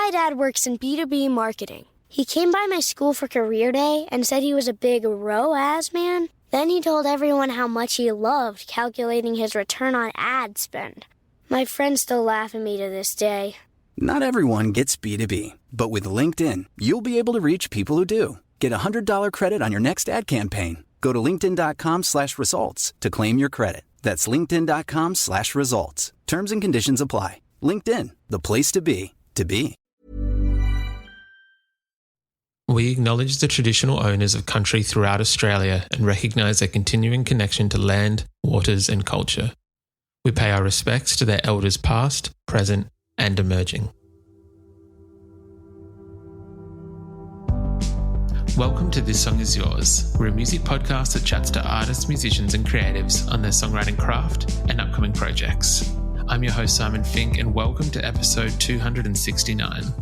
My dad works in B2B marketing. He came by my school for career day and said he was a big ROAS man. Then he told everyone how much he loved calculating his return on ad spend. My friends still laugh at me to this day. Not everyone gets B2B, but with LinkedIn, you'll be able to reach people who do. Get a $100 credit on your next ad campaign. Go to linkedin.com/results to claim your credit. That's linkedin.com/results. Terms and conditions apply. LinkedIn, the place to be, to be. We acknowledge the traditional owners of country throughout Australia and recognise their continuing connection to land, waters and culture. We pay our respects to their elders past, present and emerging. Welcome to This Song Is Yours. We're a music podcast that chats to artists, musicians and creatives on their songwriting craft and upcoming projects. I'm your host Simon Fink and welcome to episode 269.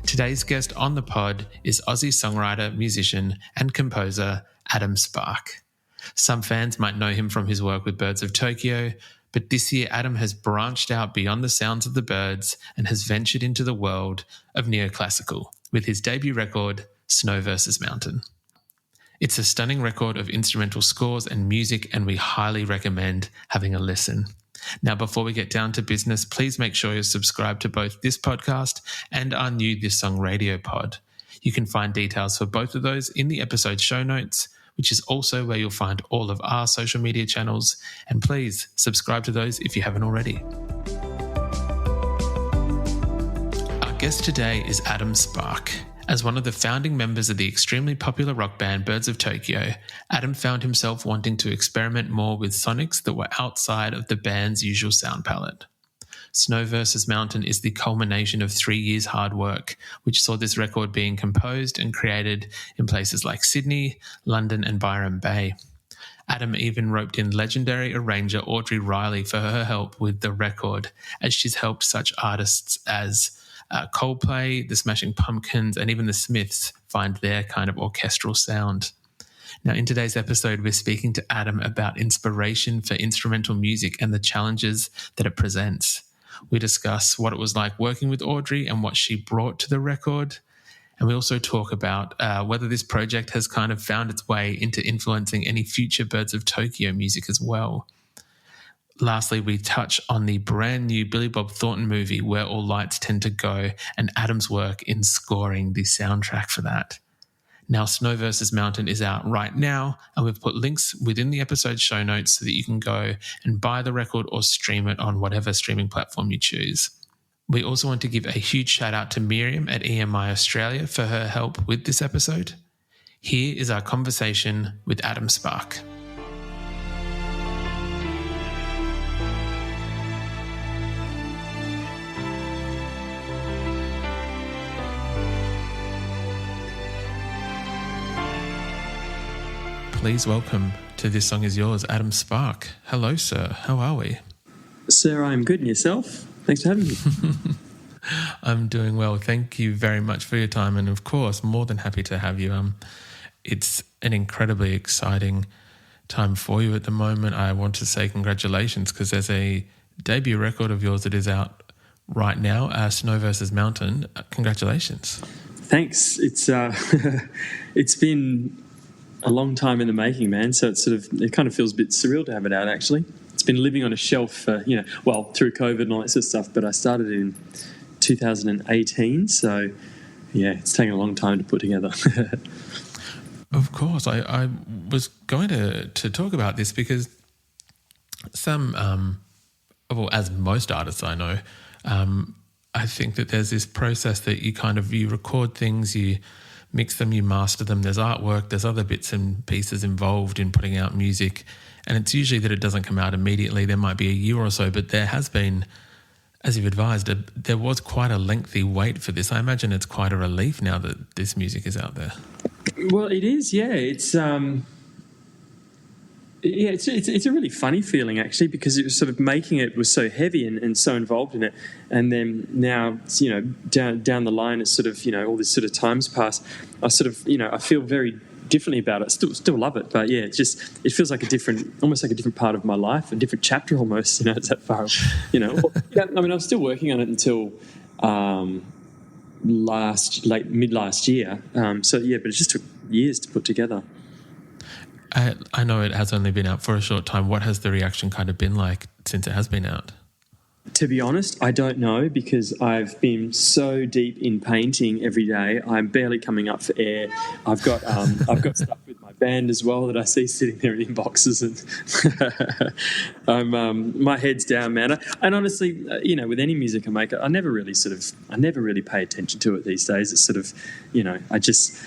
Today's guest on the pod is Aussie songwriter, musician and composer Adam Spark. Some fans might know him from his work with Birds of Tokyo, but this year Adam has branched out beyond the sounds of the birds and has ventured into the world of neoclassical with his debut record, Snow vs. Mountain. It's a stunning record of instrumental scores and music and we highly recommend having a listen. Now, before we get down to business, please make sure you're subscribed to both this podcast and our new This Song radio pod. You can find details for both of those in the episode show notes, which is also where you'll find all of our social media channels. And please subscribe to those if you haven't already. Our guest today is Adam Spark. As one of the founding members of the extremely popular rock band Birds of Tokyo, Adam found himself wanting to experiment more with sonics that were outside of the band's usual sound palette. Snow vs. Mountain is the culmination of 3 years' hard work, which saw this record being composed and created in places like Sydney, London and Byron Bay. Adam even roped in legendary arranger Audrey Riley for her help with the record, as she's helped such artists as Coldplay, the Smashing Pumpkins, and even the Smiths find their kind of orchestral sound. Now, in today's episode, we're speaking to Adam about inspiration for instrumental music and the challenges that it presents. We discuss what it was like working with Audrey and what she brought to the record. And we also talk about whether this project has kind of found its way into influencing any future Birds of Tokyo music as well. Lastly, we touch on the brand new Billy Bob Thornton movie, Where All Lights Tend to Go, and Adam's work in scoring the soundtrack for that. Now, Snow vs. Mountain is out right now, and we've put links within the episode show notes so that you can go and buy the record or stream it on whatever streaming platform you choose. We also want to give a huge shout out to Mariam at EMI Australia for her help with this episode. Here is our conversation with Adam Spark. Please welcome to This Song Is Yours, Adam Spark. Hello, sir. How are we? Sir, I'm good. And yourself? Thanks for having me. I'm doing well. Thank you very much for your time. And of course, more than happy to have you. It's an incredibly exciting time for you at the moment. I want to say congratulations because there's a debut record of yours that is out right now, Snow vs. Mountain. Congratulations. Thanks. It's been a long time in the making, man. So it kind of feels a bit surreal to have it out, actually. It's been living on a shelf for, through COVID and all that sort of stuff, but I started in 2018. So, yeah, it's taken a long time to put together. Of course. I was going to talk about this because as most artists I know, I think that there's this process that you record things, you mix them, you master them, there's artwork, there's other bits and pieces involved in putting out music, and it's usually that it doesn't come out immediately. There might be a year or so, but there has been, as you've advised, there was quite a lengthy wait for this. I imagine it's quite a relief now that this music is out there. Well, it is, yeah. It's it's a really funny feeling, actually, because it was sort of making it was so heavy and so involved in it, and then now down the line, it's sort of all this sort of times pass. I sort of I feel very differently about it. Still love it, but yeah, it feels like almost like a different part of my life, a different chapter almost. It's that far. I mean, I was still working on it until mid last year. So yeah, but it just took years to put together. I know it has only been out for a short time. What has the reaction kind of been like since it has been out? To be honest, I don't know, because I've been so deep in painting every day. I'm barely coming up for air. I've got stuff with my band as well that I see sitting there in boxes, and my head's down, man. And honestly, with any music I make, I never really pay attention to it these days. It's sort of, I just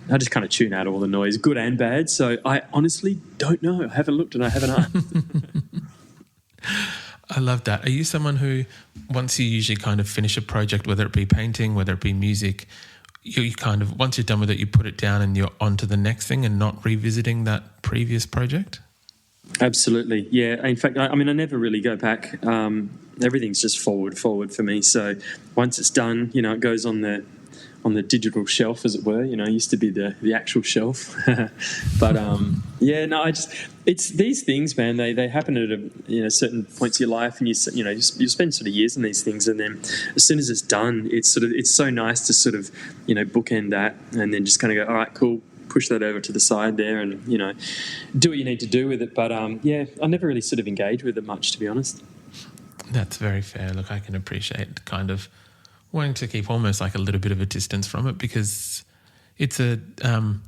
kind of tune out all the noise, good and bad. So I honestly don't know. I haven't looked and I haven't asked. I love that. Are you someone who, once you usually kind of finish a project, whether it be painting, whether it be music, you kind of, once you're done with it, you put it down and you're on to the next thing and not revisiting that previous project? Absolutely, yeah. In fact, I never really go back. Everything's just forward for me. So once it's done, it goes on the digital shelf, as it were. It used to be the actual shelf. But it's these things, man. They happen at certain points of your life, and you spend sort of years on these things, and then as soon as it's done, it's so nice to sort of bookend that, and then just kind of go, all right, cool, push that over to the side there, and do what you need to do with it. But I never really sort of engage with it much, to be honest. That's very fair. Look, I can appreciate kind of wanting to keep almost like a little bit of a distance from it, because it's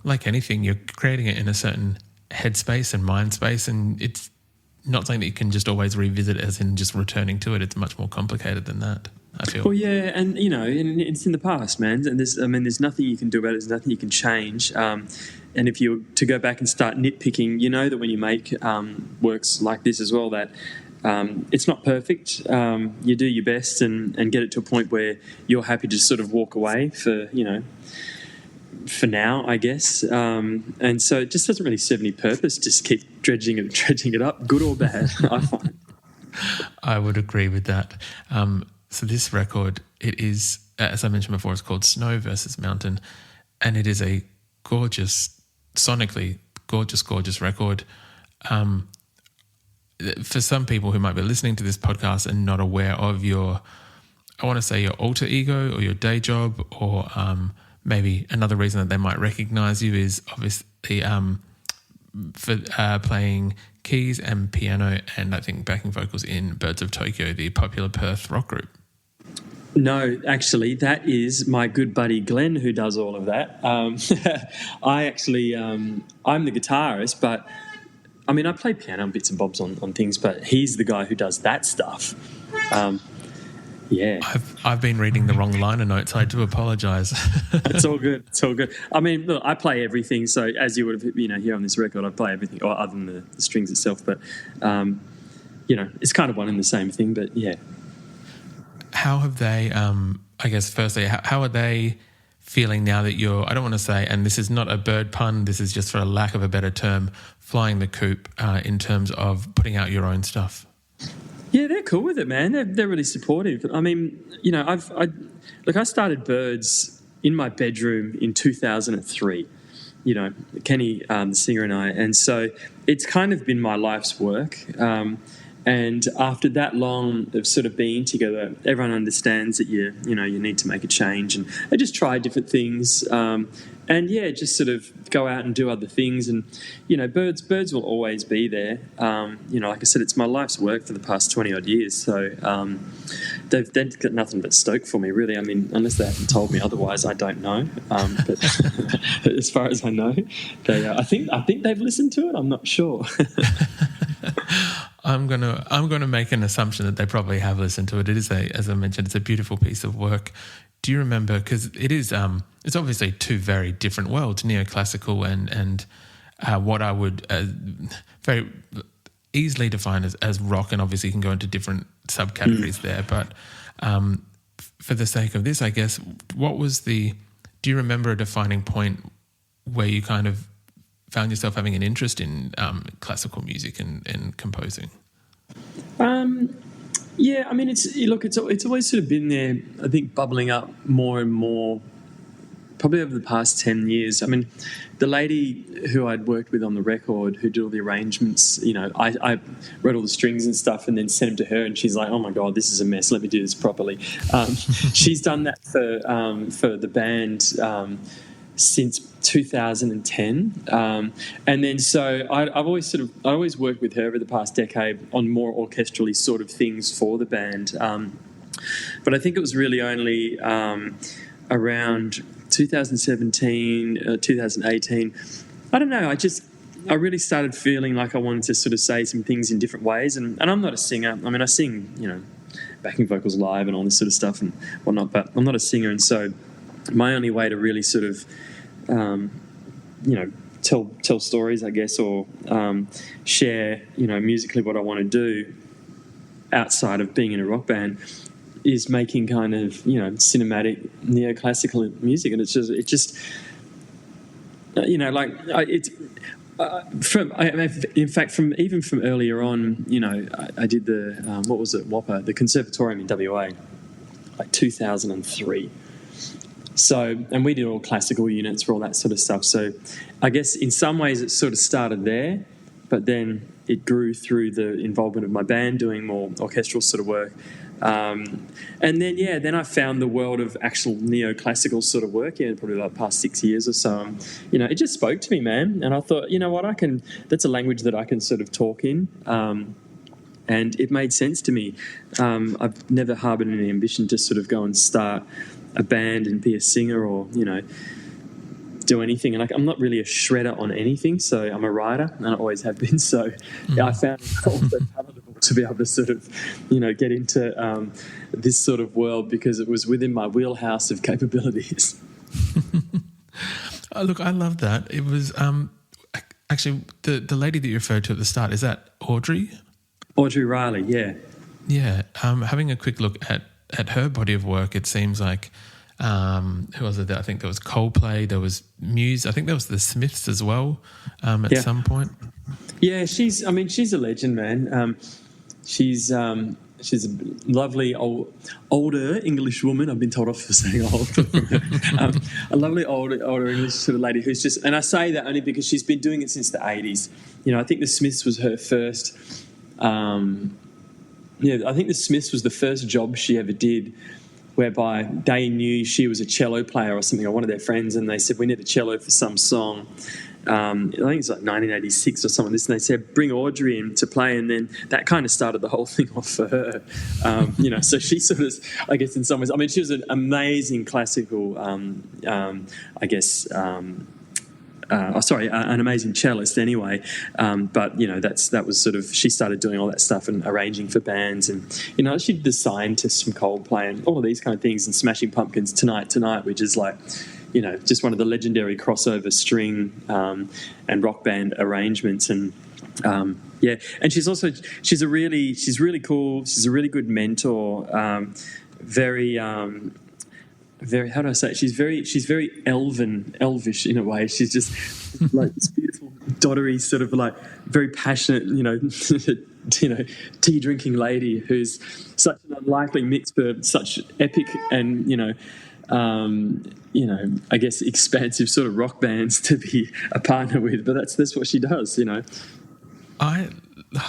like anything, you're creating it in a certain headspace and mind space, and it's not something that you can just always revisit as in just returning to it. It's much more complicated than that, I feel. Well, yeah, and and it's in the past, man, and there's nothing you can do about it. There's nothing you can change. And if you were to go back and start nitpicking, that when you make works like this as well, that it's not perfect. You do your best and get it to a point where you're happy to sort of walk away for now, I guess. And so it just doesn't really serve any purpose. Just keep dredging it up, good or bad, I find. I would agree with that. So this record, it is, as I mentioned before, it's called Snow versus Mountain, and it is a sonically gorgeous record. For some people who might be listening to this podcast and not aware of your alter ego or your day job, or maybe another reason that they might recognise you is obviously for playing keys and piano and I think backing vocals in Birds of Tokyo, the popular Perth rock group. No, actually, that is my good buddy Glenn who does all of that. I'm the guitarist, but I play piano and bits and bobs on things, but he's the guy who does that stuff. Yeah. I've been reading the wrong liner notes. I do apologise. It's all good. Look, I play everything. So as you would have, here on this record, I play everything, or other than the strings itself. But, it's kind of one and the same thing. But yeah. How have they? I guess firstly, how are they feeling now that you're? I don't want to say, and this is not a bird pun. This is just for a lack of a better term, flying the coop in terms of putting out your own stuff. Yeah, they're cool with it, man. They're really supportive. I started Birds in my bedroom in 2003. Kenny, the singer, and I, and so it's kind of been my life's work. And after that long of sort of being together, everyone understands that you need to make a change, and I just try different things. And yeah, just sort of go out and do other things. And, Birds will always be there. Like I said, it's my life's work for the past 20 odd years. So they've got nothing but stoke for me, really. Unless they haven't told me otherwise, I don't know. But as far as I know, I think they've listened to it. I'm not sure. I'm gonna make an assumption that they probably have listened to it. It is as I mentioned, it's a beautiful piece of work. Do you remember? Because it is, it's obviously two very different worlds, neoclassical and what I would very easily define as rock, and obviously you can go into different subcategories there. But for the sake of this, I guess, do you remember a defining point where you kind of found yourself having an interest in classical music and composing? Yeah, it's always sort of been there, I think, bubbling up more and more probably over the past 10 years. I mean, the lady who I'd worked with on the record, who did all the arrangements, I wrote all the strings and stuff and then sent them to her, and she's like, oh my God, this is a mess. Let me do this properly. She's done that for the band since 2010. And then so I always worked with her over the past decade on more orchestrally sort of things for the band. But I think it was really only around 2017, 2018. I don't know. I really started feeling like I wanted to sort of say some things in different ways. And I'm not a singer. I mean, I sing, backing vocals live and all this sort of stuff and whatnot, but I'm not a singer. And so my only way to really sort of, tell stories, I guess, or share, musically what I want to do outside of being in a rock band is making kind of, cinematic neoclassical music. And from earlier on, I did the, WAPA, the Conservatorium in WA, like 2003. So, and we did all classical units for all that sort of stuff. So I guess in some ways it sort of started there, but then it grew through the involvement of my band doing more orchestral sort of work. And then I found the world of actual neoclassical sort of work, probably like the past 6 years or so. It just spoke to me, man. And I thought, that's a language that I can sort of talk in. And it made sense to me. I've never harboured any ambition to sort of go and start a band and be a singer or, do anything. And I'm not really a shredder on anything, so I'm a writer, and I always have been. So I found it also palatable to be able to sort of, get into this sort of world because it was within my wheelhouse of capabilities. Oh, look, I love that. It was actually the lady that you referred to at the start. Is that Audrey? Audrey Riley, yeah. Yeah. Having a quick look at her body of work, it seems like who was it? I think there was Coldplay, there was Muse, I think there was the Smiths as well at some point. Yeah, she's a legend, man. She's a lovely older English woman. I've been told off for saying old. A lovely older English sort of lady who's just, and I say that only because she's been doing it since the 80s. I think the Smiths was her first. I think the Smiths was the first job she ever did, whereby they knew she was a cello player or something, or one of their friends, and they said, we need a cello for some song. I think it's like 1986 or something. And they said, bring Audrey in to play, and then that kind of started the whole thing off for her. So she sort of, I guess in some ways, she was an amazing classical, an amazing cellist anyway. But that was sort of, she started doing all that stuff and arranging for bands, and she did the Scientists from Coldplay and all of these kind of things, and Smashing Pumpkins' Tonight, which is like, just one of the legendary crossover string and rock band arrangements. And and she's really cool. She's a really good mentor. Very, how do I say it? She's very elvish in a way. She's just like this beautiful, dottery, sort of like very passionate, tea drinking lady who's such an unlikely mix for such epic and I guess expansive sort of rock bands to be a partner with. But that's what she does.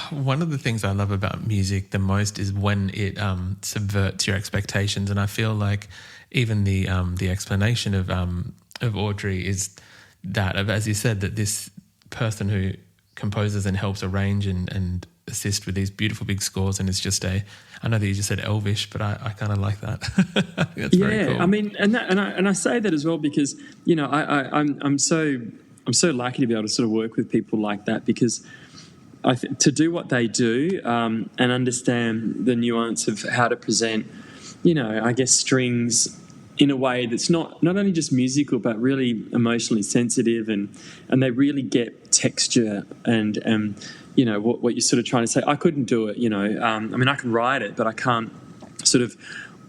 One of the things I love about music the most is when it subverts your expectations, and I feel like even the explanation of Audrey is that, as you said, that this person who composes and helps arrange and assist with these beautiful big scores, and it's just I know that you just said elvish, but I kind of like that. I think that's very cool. And I say that as well because I'm so lucky to be able to sort of work with people like that, because to do what they do and understand the nuance of how to present, I guess strings in a way that's not only just musical but really emotionally sensitive, and they really get texture and what you're sort of trying to say. I couldn't do it, I can write it, but I can't sort of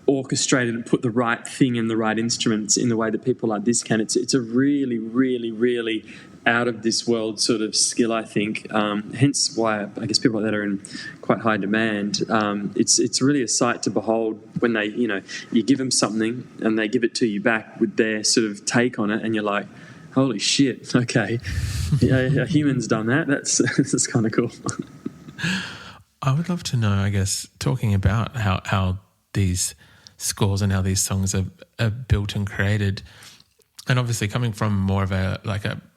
orchestrate it and put the right thing in the right instruments in the way that people like this can. It's a really, really, really out of this world sort of skill, I think. Hence why I guess people like that are in quite high demand. It's really a sight to behold when they, you give them something and they give it to you back with their sort of take on it, and you're like, holy shit, okay, a human's done that. That's kind of cool. I would love to know, I guess, talking about how these scores and how these songs are built and created, and obviously coming from more of a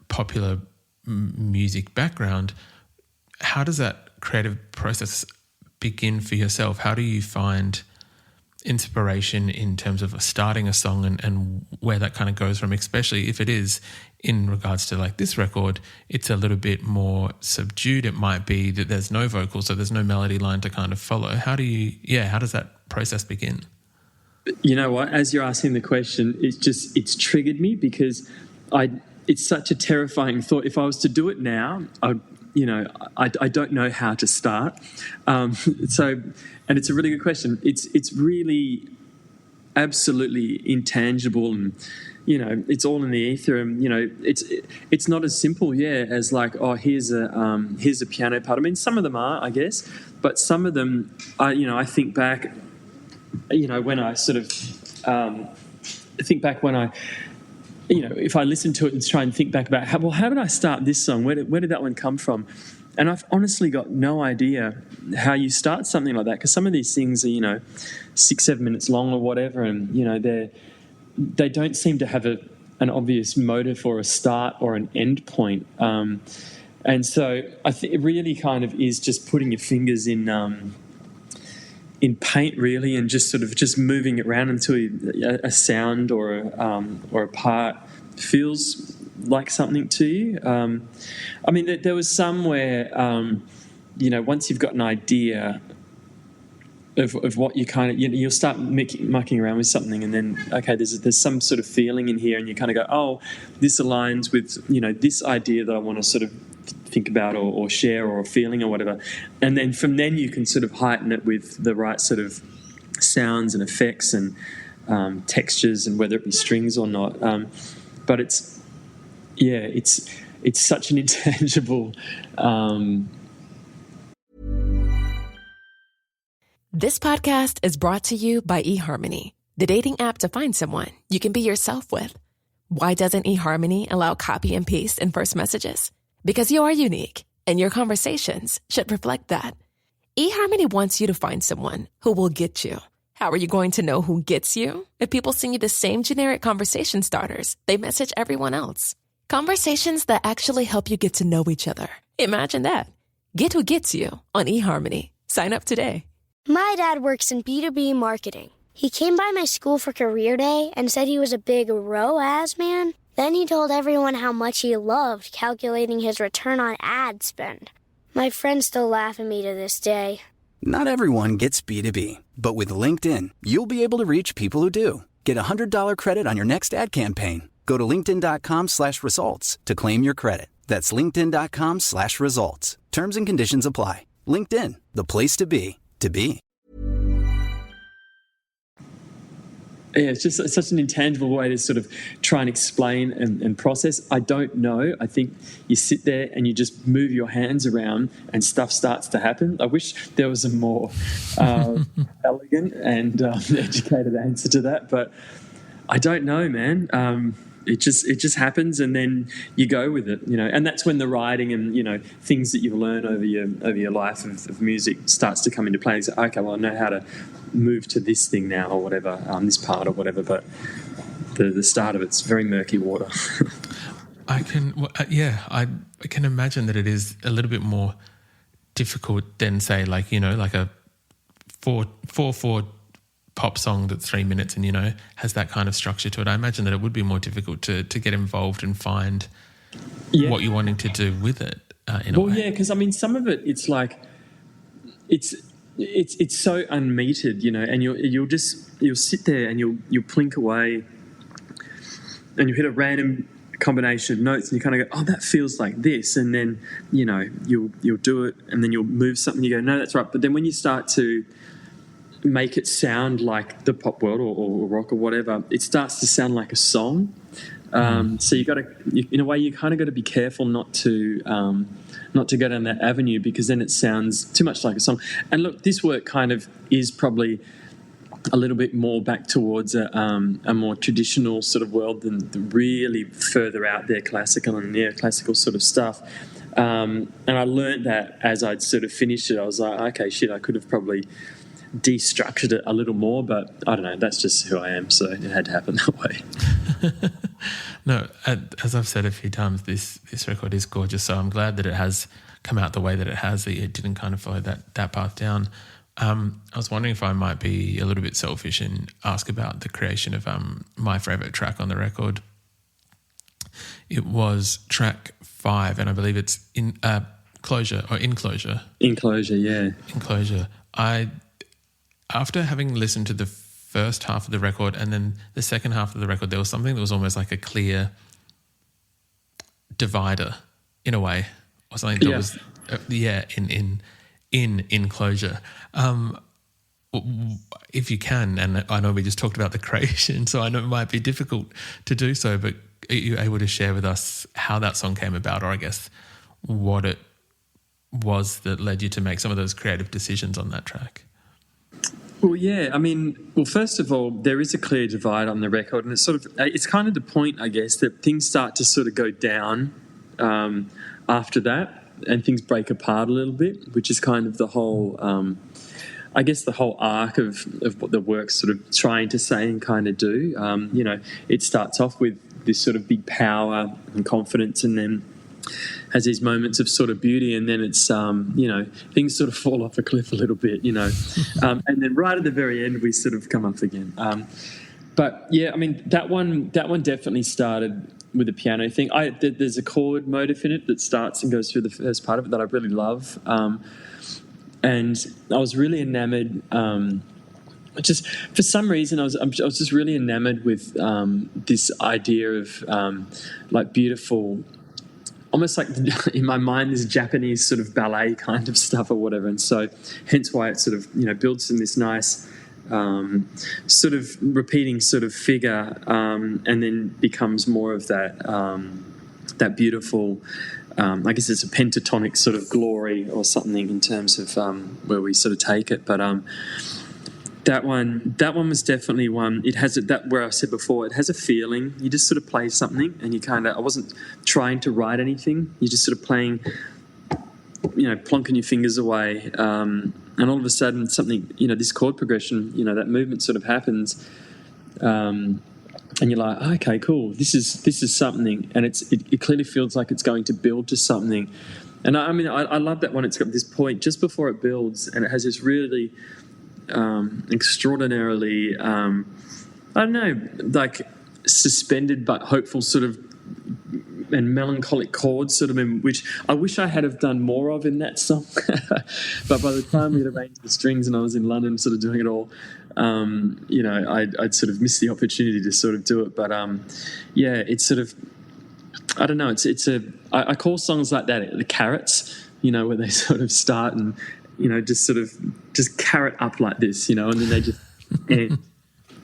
popular music background, how does that creative process begin for yourself? How do you find inspiration in terms of starting a song and where that kind of goes from, especially if it is in regards to like this record, it's a little bit more subdued. It might be that there's no vocals, so there's no melody line to kind of follow. How does that process begin? You know what, as you're asking the question, it's triggered me because it's such a terrifying thought. If I was to do it now, I don't know how to start. And it's a really good question. It's really absolutely intangible, and it's all in the ether. And it's not as simple, as like, oh, here's a piano part. I mean, some of them are, I guess, but some of them, I think back. When I sort of think back when I. If I listen to it and try and think back about how did I start this song? Where did that one come from? And I've honestly got no idea how you start something like that, because some of these things are, 6-7 minutes long or whatever, and they don't seem to have an obvious motive or a start or an end point. And so I think it really kind of is just putting your fingers in paint, really, and just sort of just moving it around until a sound or a part feels like something to you. I mean, there was some where, once you've got an idea of what you kind of, you'll start mucking around with something, and then, okay, there's some sort of feeling in here, and you kind of go, oh, this aligns with, this idea that I want to sort of think about or share, or a feeling or whatever. And then from then you can sort of heighten it with the right sort of sounds and effects and textures, and whether it be strings or not. But it's such an intangible. This podcast is brought to you by eHarmony, the dating app to find someone you can be yourself with. Why doesn't eHarmony allow copy and paste in first messages? Because you are unique, and your conversations should reflect that. eHarmony wants you to find someone who will get you. How are you going to know who gets you? If people send you the same generic conversation starters they message everyone else. Conversations that actually help you get to know each other. Imagine that. Get who gets you on eHarmony. Sign up today. My dad works in B2B marketing. He came by my school for career day and said he was a big ROAS man. Then he told everyone how much he loved calculating his return on ad spend. My friends still laugh at me to this day. Not everyone gets B2B, but with LinkedIn, you'll be able to reach people who do. Get a $100 credit on your next ad campaign. Go to linkedin.com/results to claim your credit. That's linkedin.com/results. Terms and conditions apply. LinkedIn, the place to be, to be. Yeah, it's such an intangible way to sort of try and explain and process. I don't know. I think you sit there and you just move your hands around and stuff starts to happen. I wish there was a more elegant and educated answer to that, but I don't know, man. It just happens, and then you go with it, and that's when the writing and things that you've learned over your life of music starts to come into play. So, okay, well, I know how to move to this thing now, or whatever, this part or whatever. But the start of it's very murky water. I can imagine that it is a little bit more difficult than, say, like a 4/4 pop song that's 3 minutes and has that kind of structure to it. I imagine that it would be more difficult to get involved and find what you're wanting to do with it in a way. Well, yeah, because I mean, some of it, it's like it's so unmetered, and you'll sit there and you'll plink away, and you hit a random combination of notes, and you kind of go, oh, that feels like this, and then you'll do it, and then you'll move something, you go, no, that's right. But then when you start to make it sound like the pop world or rock or whatever, it starts to sound like a song. So in a way, you kind of got to be careful not to go down that avenue, because then it sounds too much like a song. And look, this work kind of is probably a little bit more back towards a more traditional sort of world than the really further out there classical and neoclassical sort of stuff. And I learned that as I'd sort of finished it. I was like, okay, shit, I could have probably destructured it a little more, but I don't know, that's just who I am, so it had to happen that way. No, as I've said a few times, this record is gorgeous, so I'm glad that it has come out the way that it has, that it didn't kind of follow that path down. I was wondering if I might be a little bit selfish and ask about the creation of my favourite track on the record. It was track 5, and I believe it's in Enclosure. Enclosure, yeah. Enclosure. After having listened to the first half of the record and then the second half of the record, there was something that was almost like a clear divider in a way, or something that was in Enclosure. If you can, and I know we just talked about the creation, so I know it might be difficult to do so, but are you able to share with us how that song came about, or I guess what it was that led you to make some of those creative decisions on that track? Well, yeah, I mean, first of all, there is a clear divide on the record, and it's kind of the point, I guess, that things start to sort of go down after that, and things break apart a little bit, which is kind of the whole, I guess, the whole arc of what the work's sort of trying to say and kind of do. It starts off with this sort of big power and confidence, and then has these moments of sort of beauty, and then it's things sort of fall off a cliff a little bit, and then right at the very end we sort of come up again. But yeah, I mean, that one definitely started with the piano thing. There's a chord motif in it that starts and goes through the first part of it that I really love, and I was really enamored. Just for some reason, I was just really enamored with this idea of like beautiful, almost like in my mind, this Japanese sort of ballet kind of stuff or whatever, and so hence why it sort of builds in this nice sort of repeating sort of figure, and then becomes more of that beautiful. I guess it's a pentatonic sort of glory or something in terms of where we sort of take it, but. That one was definitely one. It has that where I said before. It has a feeling. You just sort of play something, and you kind of. I wasn't trying to write anything. You're just sort of playing, plonking your fingers away, and all of a sudden something. This chord progression. That movement sort of happens, and you're like, okay, cool. This is something, and it clearly feels like it's going to build to something. And I love that one. It's got this point just before it builds, and it has this really. Extraordinarily, I don't know, like suspended but hopeful sort of and melancholic chords, sort of, which I wish I had have done more of in that song. But by the time we'd arranged the strings and I was in London, sort of doing it all, I'd sort of missed the opportunity to sort of do it. But it's sort of, I don't know, I call songs like that the carrots, where they sort of start and. Just carrot up like this, and then they just end.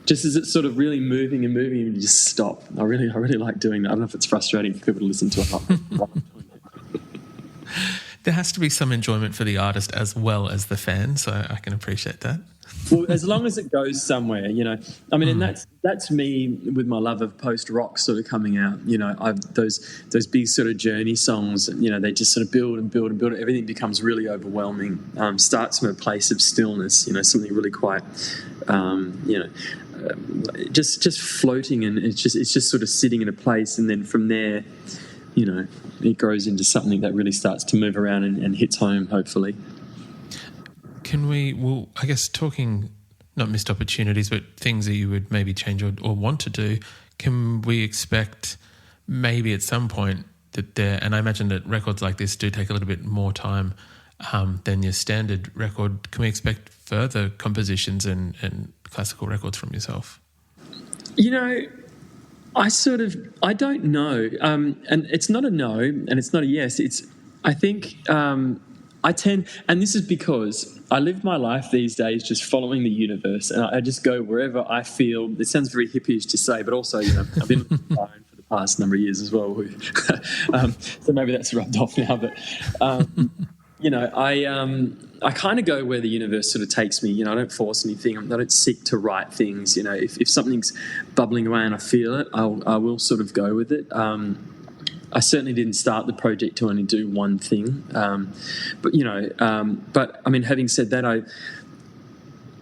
Just as it's sort of really moving and you just stop. I really like doing that. I don't know if it's frustrating for people to listen to it. There has to be some enjoyment for the artist as well as the fan, so I can appreciate that. Well, as long as it goes somewhere, and that's me with my love of post-rock sort of coming out. Those big sort of journey songs, they just sort of build and build and build. Everything becomes really overwhelming. Starts from a place of stillness, something really quite, just floating, and it's just sort of sitting in a place, and then from there, it grows into something that really starts to move around and hits home, hopefully. I guess talking, not missed opportunities, but things that you would maybe change or want to do, can we expect maybe at some point that and I imagine that records like this do take a little bit more time than your standard record, can we expect further compositions and classical records from yourself? I don't know. And it's not a no and it's not a yes. I think I tend, and this is because I live my life these days just following the universe, and I just go wherever I feel. It sounds very hippie-ish to say, but also, I've been on the phone for the past number of years as well. So maybe that's rubbed off now. But, I kind of go where the universe sort of takes me. I don't force anything. I don't seek to write things. If something's bubbling away and I feel it, I will sort of go with it. I certainly didn't start the project to only do one thing. But I mean, having said that,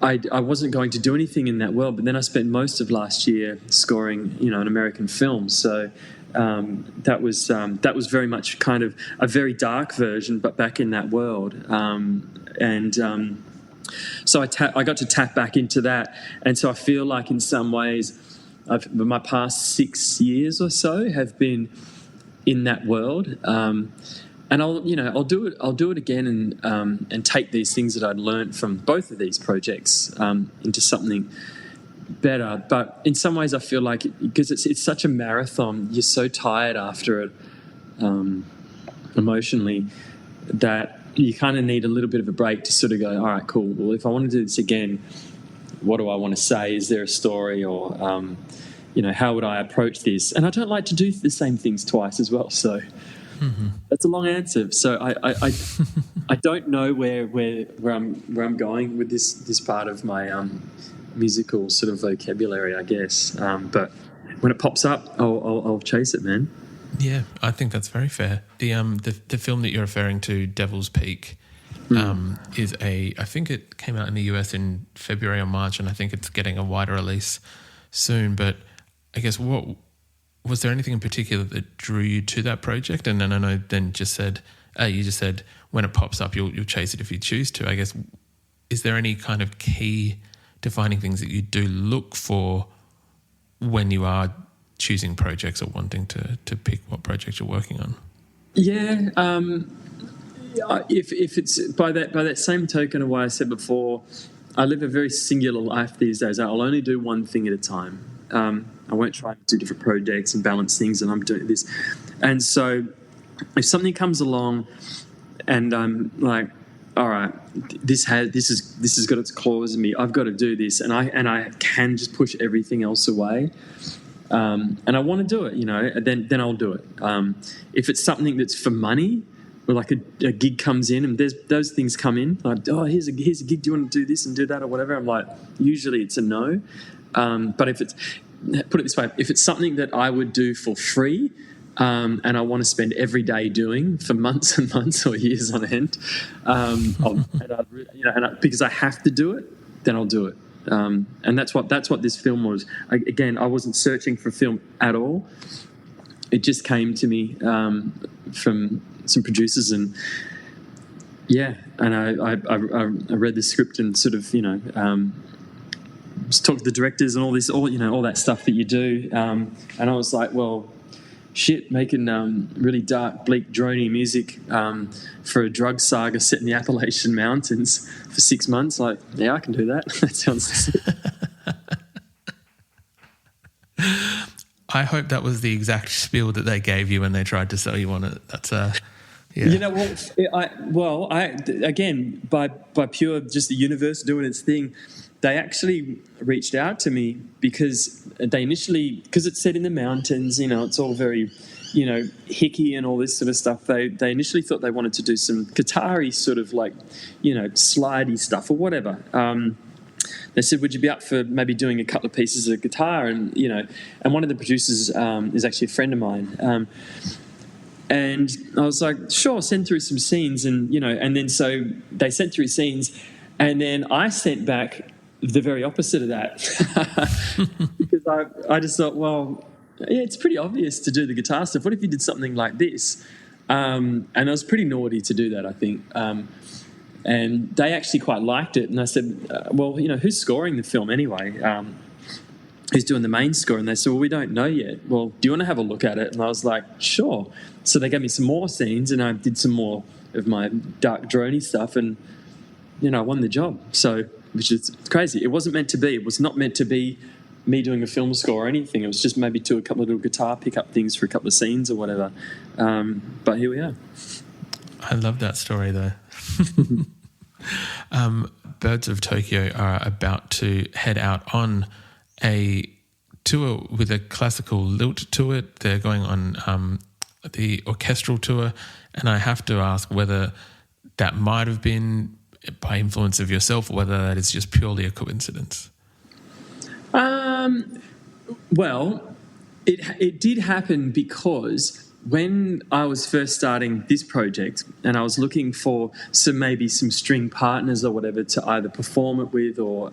I wasn't going to do anything in that world, but then I spent most of last year scoring, an American film. So that was very much kind of a very dark version, but back in that world. So I got to tap back into that, and so I feel like in some ways, my past 6 years or so have been in that world. And I'll do it again and take these things that I'd learned from both of these projects into something better. But in some ways I feel like, because it's such a marathon, you're so tired after it emotionally, that you kind of need a little bit of a break to sort of go, all right, cool, well, if I want to do this again, what do I want to say? Is there a story? Or how would I approach this? And I don't like to do the same things twice as well, so that's a long answer. So I don't know where I'm going with this part of my musical sort of vocabulary, I guess. But when it pops up, I'll chase it, man. Yeah, I think that's very fair. The film that you're referring to, Devil's Peak, is I think it came out in the US in February or March, and I think it's getting a wider release soon. But I guess was there anything in particular that drew you to that project? And then I know you just said when it pops up, you'll chase it if you choose to. I guess, is there any kind of key defining things that you do look for when you are choosing projects or wanting to pick what project you're working on? Yeah, if it's by that same token of what I said before, I live a very singular life these days. I'll only do one thing at a time. I won't try to do different projects and balance things, and I'm doing this. And so if something comes along and I'm like, all right, this has got its claws in me, I've got to do this, and I can just push everything else away. And I want to do it, then I'll do it. If it's something that's for money, or like a gig comes in, and those things come in, like, oh, here's a gig, do you want to do this and do that or whatever? I'm like, usually it's a no. But put it this way, if it's something that I would do for free, and I want to spend every day doing for months and months or years on end, because I have to do it, then I'll do it. And that's what this film was. Again, I wasn't searching for film at all. It just came to me from some producers, and I read the script and sort of just talked to the directors and all that stuff that you do, and I was like, well, shit, making really dark, bleak, drony music for a drug saga set in the Appalachian Mountains for 6 months. Like, yeah, I can do that. That sounds sick. I hope that was the exact spiel that they gave you when they tried to sell you on it. That's again, by pure just the universe doing its thing, they actually reached out to me because it's set in the mountains, it's all very, hicky and all this sort of stuff. They initially thought they wanted to do some guitar-y sort of like, slidey stuff or whatever. They said, would you be up for maybe doing a couple of pieces of guitar? And, and one of the producers is actually a friend of mine. And I was like, sure, send through some scenes. And, and then so they sent through scenes, and then I sent back the very opposite of that. Because I just thought, well, yeah, it's pretty obvious to do the guitar stuff. What if you did something like this? And I was pretty naughty to do that, I think. And they actually quite liked it. And I said, well, who's scoring the film anyway? Who's doing the main score? And they said, well, we don't know yet. Well, do you want to have a look at it? And I was like, sure. So they gave me some more scenes, and I did some more of my dark drony stuff, and, I won the job. So, which is crazy. It wasn't meant to be. It was not meant to be me doing a film score or anything. It was just maybe do a couple of little guitar pick-up things for a couple of scenes or whatever. But here we are. I love that story, though. Birds of Tokyo are about to head out on a tour with a classical lilt to it. They're going on the orchestral tour, and I have to ask whether that might have been by influence of yourself, or whether that is just purely a coincidence. Well, it did happen because when I was first starting this project and I was looking for maybe some string partners or whatever to either perform it with or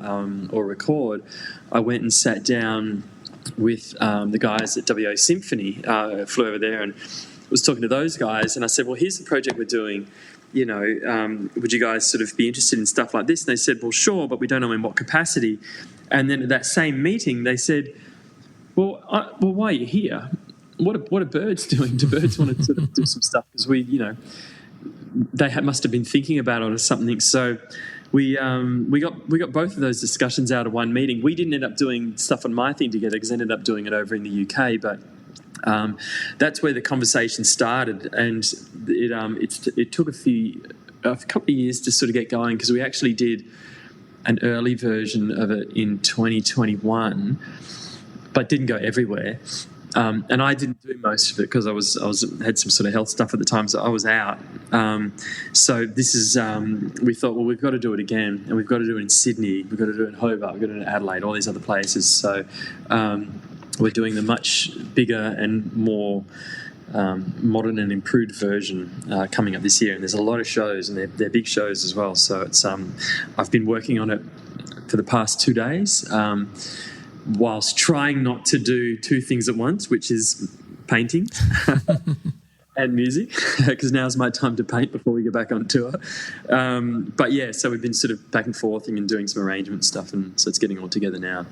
record, I went and sat down with the guys at WA Symphony. Flew over there and was talking to those guys, and I said, well, here's the project we're doing. You know, would you guys sort of be interested in stuff like this? And they said, well, sure, but we don't know in what capacity. And then at that same meeting, they said, well, why are you here? What are birds doing? Do birds want to sort of do some stuff? Because they must have been thinking about it or something. So we got both of those discussions out of one meeting. We didn't end up doing stuff on my thing together because I ended up doing it over in the UK. But that's where the conversation started, and it took a couple of years to sort of get going, because we actually did an early version of it in 2021, but didn't go everywhere. And I didn't do most of it because I had some sort of health stuff at the time, so I was out. So this is we thought, well, we've got to do it again, and we've got to do it in Sydney, we've got to do it in Hobart, we've got to do it in Adelaide, all these other places. So we're doing the much bigger and more modern and improved version coming up this year, and there's a lot of shows, and they're big shows as well. So it's I've been working on it for the past 2 days. Whilst trying not to do two things at once, which is painting and music, because now's my time to paint before we go back on tour. But yeah, so we've been sort of back and forthing and doing some arrangement stuff, and so it's getting all together now.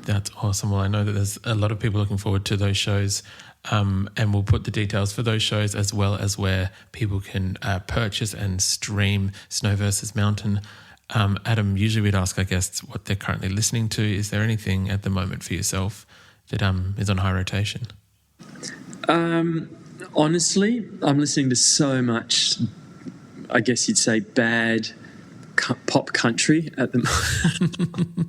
That's awesome. Well, I know that there's a lot of people looking forward to those shows, and we'll put the details for those shows as well as where people can purchase and stream Snow versus Mountain. Adam, usually we'd ask our guests what they're currently listening to. Is there anything at the moment for yourself that is on high rotation? Honestly, I'm listening to so much, I guess you'd say, bad pop country at the moment.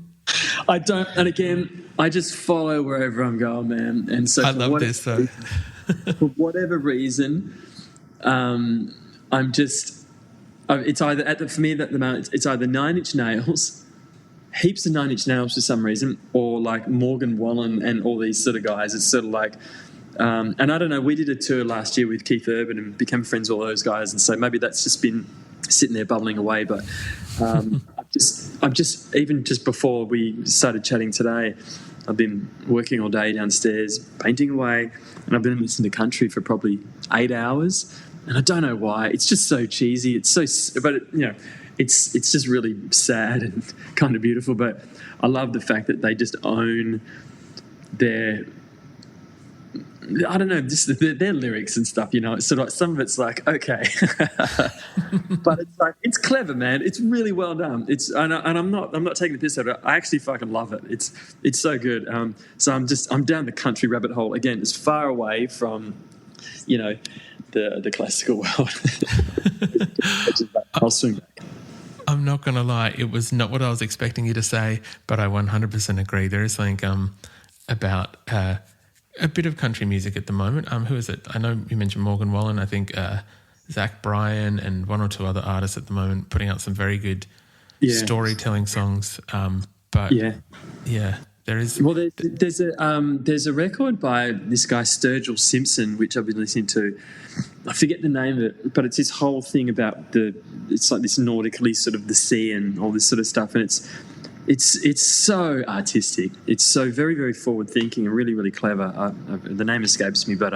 I don't, and again, I just follow wherever I'm going, man. And so I love this, though. For whatever reason, I'm just... It's either for me at the moment. It's either Nine Inch Nails, heaps of Nine Inch Nails for some reason, or like Morgan Wallen and all these sort of guys. It's sort of like, and I don't know. We did a tour last year with Keith Urban and became friends with all those guys, and so maybe that's just been sitting there bubbling away. But I'm just even just before we started chatting today, I've been working all day downstairs painting away, and I've been listening to country for probably 8 hours. And I don't know why. It's just so cheesy. It's so, but it's just really sad and kind of beautiful. But I love the fact that they just own their, I don't know, just their lyrics and stuff. You know, it's sort of like, some of it's like, okay, but it's like, it's clever, man. It's really well done. And I'm not taking the piss out of it. I actually fucking love it. It's so good. So I'm down the country rabbit hole again, as far away from, you know, the classical world. I'll swing back. I'm not going to lie, it was not what I was expecting you to say, but I 100% agree. There is something about a bit of country music at the moment. Who is it? I know you mentioned Morgan Wallen. I think Zach Bryan and one or two other artists at the moment putting out some very good storytelling songs. But yeah. There is. Well, there's a record by this guy Sturgill Simpson, which I've been listening to. I forget the name of it, but it's this whole thing about it's like this nautically sort of the sea and all this sort of stuff, and it's so artistic. It's so very, very forward thinking and really, really clever. The name escapes me, but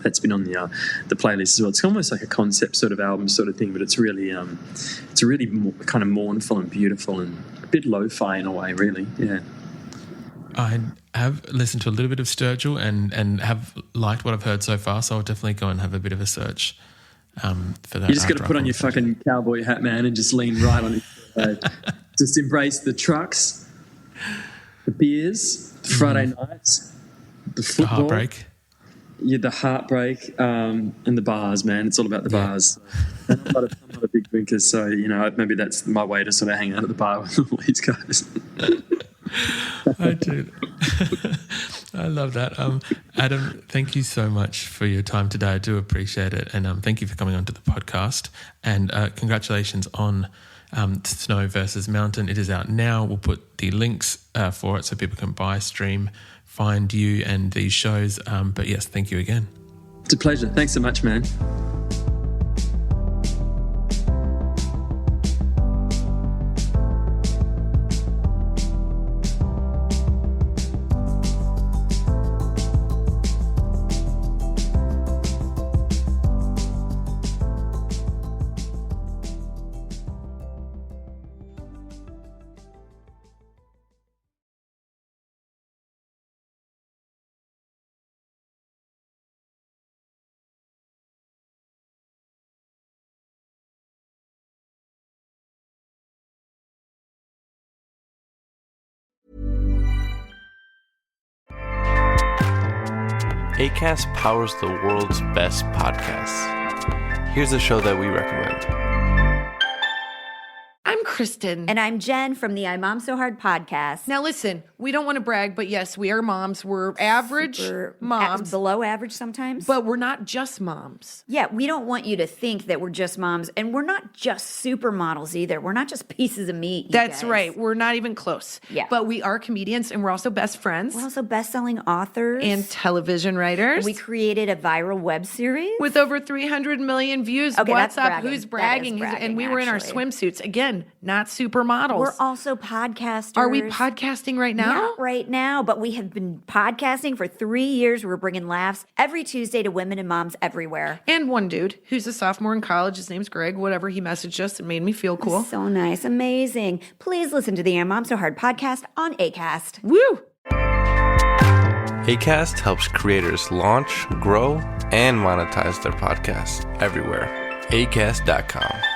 that's been on the playlist as well. It's almost like a concept sort of album sort of thing, but it's really kind of mournful and beautiful and a bit lo-fi in a way, really. Yeah. I have listened to a little bit of Sturgill and have liked what I've heard so far, so I'll definitely go and have a bit of a search for that. You just got to put on your fucking cowboy hat, man, and just lean right on it. Just embrace the trucks, the beers, the Friday nights, the football. The heartbreak. Yeah, the heartbreak and the bars, man. It's all about the bars. I'm not a big drinker, so, you know, maybe that's my way to sort of hang out at the bar with all these guys. I do. I love that. Adam, thank you so much for your time today. I do appreciate it. And thank you for coming onto the podcast. And congratulations on Snow versus Mountain. It is out now. We'll put the links for it so people can buy, stream, find you and these shows. But yes, thank you again. It's a pleasure. Thanks so much, man. Acast powers the world's best podcasts. Here's a show that we recommend. I'm Kristen. And I'm Jen from the I Mom So Hard podcast. Now listen, we don't want to brag, but yes, we are moms. We're average moms. Below average sometimes. But we're not just moms. Yeah, we don't want you to think that we're just moms. And we're not just supermodels either. We're not just pieces of meat. That's right. We're not even close. Yeah. But we are comedians and we're also best friends. We're also best-selling authors. And television writers. And we created a viral web series. With over 300 million views. Okay, What's that's up? bragging. Who's bragging? And we were in our swimsuits. Again, not supermodels. We're also podcasters. Are we podcasting right now? Not right now, but we have been podcasting for 3 years. We're bringing laughs every Tuesday to women and moms everywhere. And one dude who's a sophomore in college, his name's Greg, whatever, he messaged us and made me feel cool. So nice. Amazing. Please listen to the I Mom So Hard podcast on Acast. Woo! Acast helps creators launch, grow, and monetize their podcasts everywhere. Acast.com.